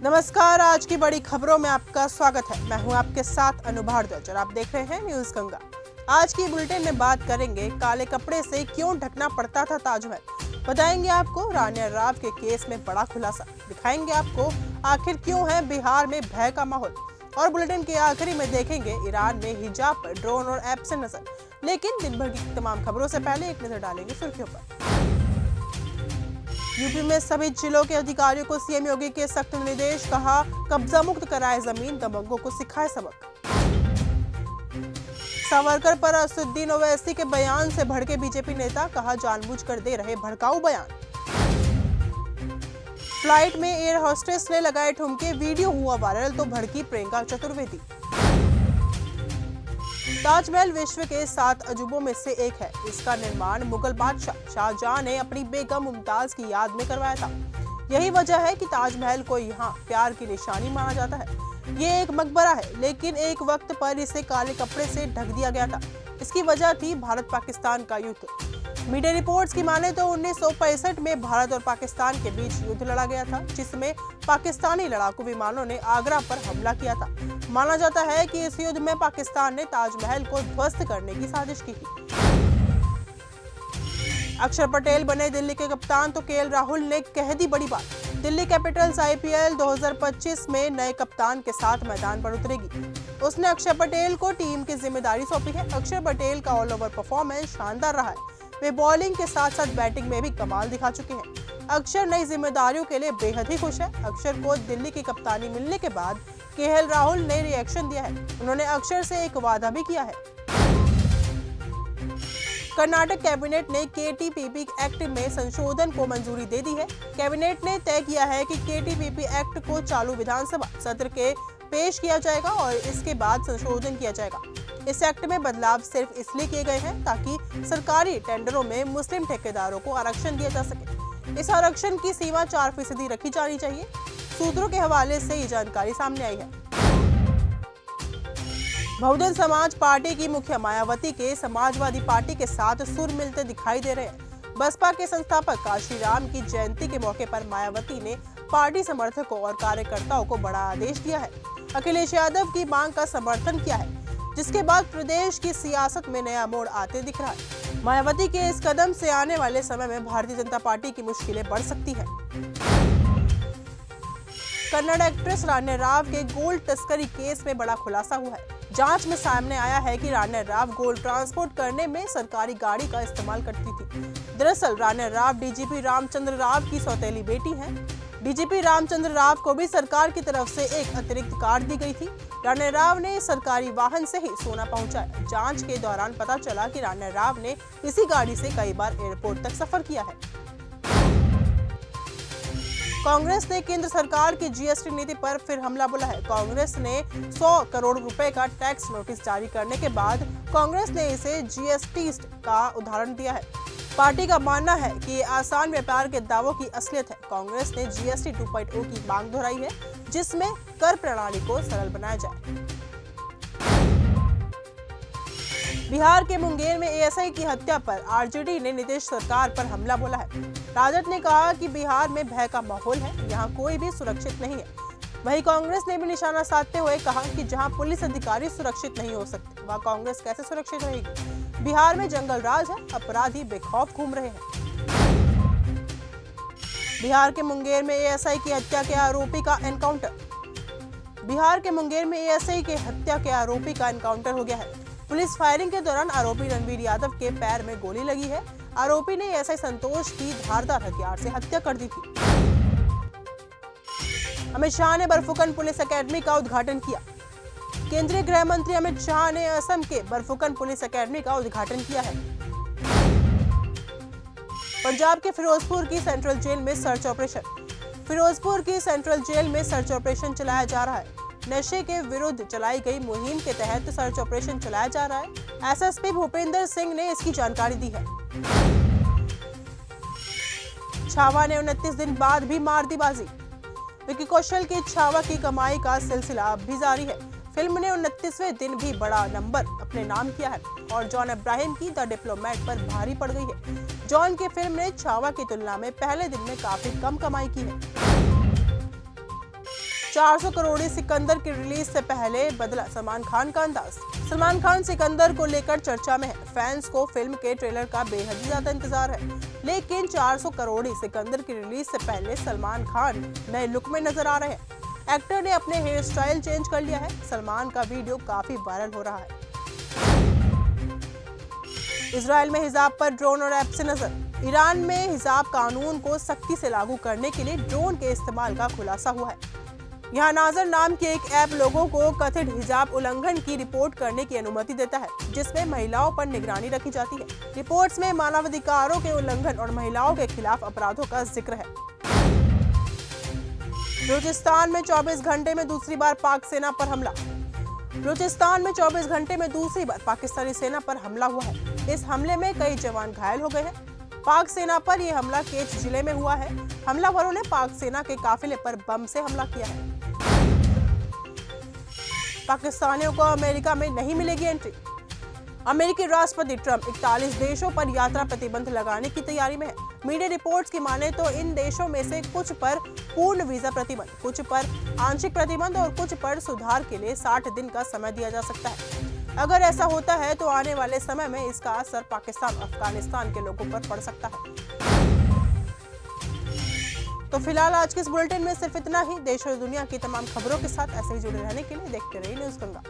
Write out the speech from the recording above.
नमस्कार, आज की बड़ी खबरों में आपका स्वागत है। मैं हूं आपके साथ अनु भारद्वाज और आप देख रहे हैं न्यूज गंगा। आज की बुलेटिन में बात करेंगे काले कपड़े से क्यों ढकना पड़ता था ताजमहल। बताएंगे आपको रानी राव के केस में बड़ा खुलासा। दिखाएंगे आपको आखिर क्यों है बिहार में भय का माहौल। और बुलेटिन के आखिरी में देखेंगे ईरान में हिजाब पर ड्रोन और ऐप से नजर। लेकिन दिन भर की तमाम खबरों से पहले एक नजर डालेंगे सुर्खियों पर। यूपी में सभी जिलों के अधिकारियों को सीएम योगी के सख्त निर्देश। कहा, कब्जा मुक्त कराए जमीन, दबंगों को सिखाए सबक। सावरकर पर असदुद्दीन ओवैसी के बयान से भड़के बीजेपी नेता। कहा, जानबूझकर दे रहे भड़काऊ बयान। फ्लाइट में एयर होस्टेस ने लगाए ठुमके, वीडियो हुआ वायरल तो भड़की प्रियंका चतुर्वेदी। ताजमहल विश्व के 7 अजूबों में से एक है। इसका निर्माण मुगल बादशाह शाहजहां ने अपनी बेगम मुमताज की याद में करवाया था। यही वजह है कि ताजमहल को यहाँ प्यार की निशानी माना जाता है। ये एक मकबरा है, लेकिन एक वक्त पर इसे काले कपड़े से ढक दिया गया था। इसकी वजह थी भारत पाकिस्तान का युद्ध। मीडिया रिपोर्ट्स की माने तो 1965 में भारत और पाकिस्तान के बीच युद्ध लड़ा गया था, जिसमें पाकिस्तानी लड़ाकू विमानों ने आगरा पर हमला किया था। माना जाता है कि इस युद्ध में पाकिस्तान ने ताजमहल को ध्वस्त करने की साजिश की थी। अक्षर पटेल बने दिल्ली के कप्तान तो केएल राहुल ने कह दी बड़ी बात। दिल्ली कैपिटल्स आईपीएल 2025 में नए कप्तान के साथ मैदान पर उतरेगी। उसने अक्षर पटेल को टीम की जिम्मेदारी सौंपी है। अक्षर पटेल का ऑल ओवर परफॉर्मेंस शानदार रहा है। वे बॉलिंग के साथ साथ बैटिंग में भी कमाल दिखा चुके हैं। अक्षर नई जिम्मेदारियों के लिए बेहद ही खुश है। अक्षर को दिल्ली की कप्तानी मिलने के बाद केएल राहुल ने रिएक्शन दिया है। उन्होंने अक्षर से एक वादा भी किया है। कर्नाटक कैबिनेट ने केटीपीपी एक्ट में संशोधन को मंजूरी दे दी है। कैबिनेट ने तय किया है कि केटीपीपी एक्ट को चालू विधानसभा सत्र के पेश किया जाएगा और इसके बाद संशोधन किया जाएगा। इस एक्ट में बदलाव सिर्फ इसलिए किए गए हैं ताकि सरकारी टेंडरों में मुस्लिम ठेकेदारों को आरक्षण दिया जा सके। इस आरक्षण की सीमा 4% रखी जानी चाहिए। सूत्रों के हवाले से ये जानकारी सामने आई है। बहुजन समाज पार्टी की मुखिया मायावती के समाजवादी पार्टी के साथ सुर मिलते दिखाई दे रहे हैं। बसपा के संस्थापक काशीराम की जयंती के मौके पर मायावती ने पार्टी समर्थकों और कार्यकर्ताओं को बड़ा आदेश दिया है। अखिलेश यादव की मांग का समर्थन किया है, जिसके बाद प्रदेश की सियासत में नया मोड़ आते दिख रहा है। मायावती के इस कदम से आने वाले समय में भारतीय जनता पार्टी की मुश्किलें बढ़ सकती हैं। कन्नड़ एक्ट्रेस रानी राव के गोल्ड तस्करी केस में बड़ा खुलासा हुआ है। जांच में सामने आया है कि रानी राव गोल्ड ट्रांसपोर्ट करने में सरकारी गाड़ी का इस्तेमाल करती थी। दरअसल रानी राव डीजीपी रामचंद्र राव की सौतेली बेटी हैं। डीजीपी रामचंद्र राव को भी सरकार की तरफ से एक अतिरिक्त कार दी गई थी। रानी राव ने सरकारी वाहन से ही सोना पहुंचाया। जांच के दौरान पता चला कि रानी राव ने इसी गाड़ी से कई बार एयरपोर्ट तक सफर किया है। कांग्रेस ने केंद्र सरकार की जीएसटी नीति पर फिर हमला बोला है। कांग्रेस ने 100 करोड़ रुपए का टैक्स नोटिस जारी करने के बाद कांग्रेस ने इसे जीएसटी का उदाहरण दिया है। पार्टी का मानना है कि ये आसान व्यापार के दावों की असलियत है। कांग्रेस ने जीएसटी 2.0 की मांग दोहराई है, जिसमें कर प्रणाली को सरल बनाया जाए। बिहार के मुंगेर में एएसआई की हत्या पर आरजेडी ने नीतीश सरकार पर हमला बोला है। राजद ने कहा कि बिहार में भय का माहौल है, यहाँ कोई भी सुरक्षित नहीं है। वहीं कांग्रेस ने भी निशाना साधते हुए कहा कि जहां पुलिस अधिकारी सुरक्षित नहीं हो सकते, वहां कांग्रेस कैसे सुरक्षित रहेगी। बिहार में जंगल राज है, अपराधी बेखौफ घूम रहे हैं। बिहार के मुंगेर में एएसआई की हत्या के आरोपी का एनकाउंटर। बिहार के मुंगेर में एएसआई के हत्या के आरोपी का एनकाउंटर हो गया है। पुलिस फायरिंग के दौरान आरोपी रणवीर यादव के पैर में गोली लगी है। आरोपी ने एएसआई संतोष की धारदार हथियार से हत्या कर दी थी। अमित शाह ने बरफुकन पुलिस एकेडमी का उद्घाटन किया। केंद्रीय गृह मंत्री अमित शाह ने असम के बरफुकन पुलिस एकेडमी का उद्घाटन किया है। पंजाब के फिरोजपुर की सेंट्रल जेल में सर्च ऑपरेशन। फिरोजपुर की सेंट्रल जेल में सर्च ऑपरेशन चलाया जा रहा है। नशे के विरुद्ध चलाई गई मुहिम के तहत सर्च ऑपरेशन चलाया जा रहा है। एसएसपी भूपेंद्र सिंह ने इसकी जानकारी दी है। छावा ने 29 दिन बाद भी मार दी बाजी। विकी कौशल की छावा की कमाई का सिलसिला अब भी जारी है। फिल्म ने 29वें दिन भी बड़ा नंबर अपने नाम किया है और जॉन अब्राहम की द डिप्लोमेट पर भारी पड़ गई है। जॉन की फिल्म ने छावा की तुलना में पहले दिन में काफी कम कमाई की है। 400 करोड़ी सिकंदर की रिलीज से पहले बदला सलमान खान का अंदाज। सलमान खान सिकंदर को लेकर चर्चा में है। फैंस को फिल्म के ट्रेलर का बेहद ही ज्यादा इंतजार है, लेकिन 400 करोड़ी सिकंदर की रिलीज से पहले सलमान खान नए लुक में नजर आ रहे हैं। एक्टर ने अपने हेयर स्टाइल चेंज कर लिया है। सलमान का वीडियो काफी वायरल हो रहा है। इजराइल में हिजाब पर ड्रोन और ऐप से नजर। ईरान में हिजाब कानून को सख्ती से लागू करने के लिए ड्रोन के इस्तेमाल का खुलासा हुआ है। यहाँ नाजर नाम की एक ऐप लोगों को कथित हिजाब उल्लंघन की रिपोर्ट करने की अनुमति देता है, जिसमें महिलाओं पर निगरानी रखी जाती है। रिपोर्ट्स में मानवाधिकारों के उल्लंघन और महिलाओं के खिलाफ अपराधों का जिक्र है। बलूचिस्तान में 24 घंटे में दूसरी बार पाक सेना पर हमला। बलूचिस्तान में 24 घंटे में दूसरी बार पाकिस्तानी सेना पर हमला हुआ है। इस हमले में कई जवान घायल हो गए हैं। पाक सेना पर यह हमला केच जिले में हुआ है। हमलावरों ने पाक सेना के काफिले पर बम से हमला किया है। पाकिस्तानियों को अमेरिका में नहीं मिलेगी एंट्री। अमेरिकी राष्ट्रपति ट्रंप 41 देशों पर यात्रा प्रतिबंध लगाने की तैयारी में है। मीडिया रिपोर्ट्स की माने तो इन देशों में से कुछ पर पूर्ण वीजा प्रतिबंध, कुछ पर आंशिक प्रतिबंध और कुछ पर सुधार के लिए 60 दिन का समय दिया जा सकता है। अगर ऐसा होता है तो आने वाले समय में इसका असर पाकिस्तान और अफगानिस्तान के लोगों पर पड़ सकता है। तो फिलहाल आज के इस बुलेटिन में सिर्फ इतना ही। देश और दुनिया की तमाम खबरों के साथ ऐसे ही जुड़े रहने के लिए देखते रहिए न्यूज़ गंगा।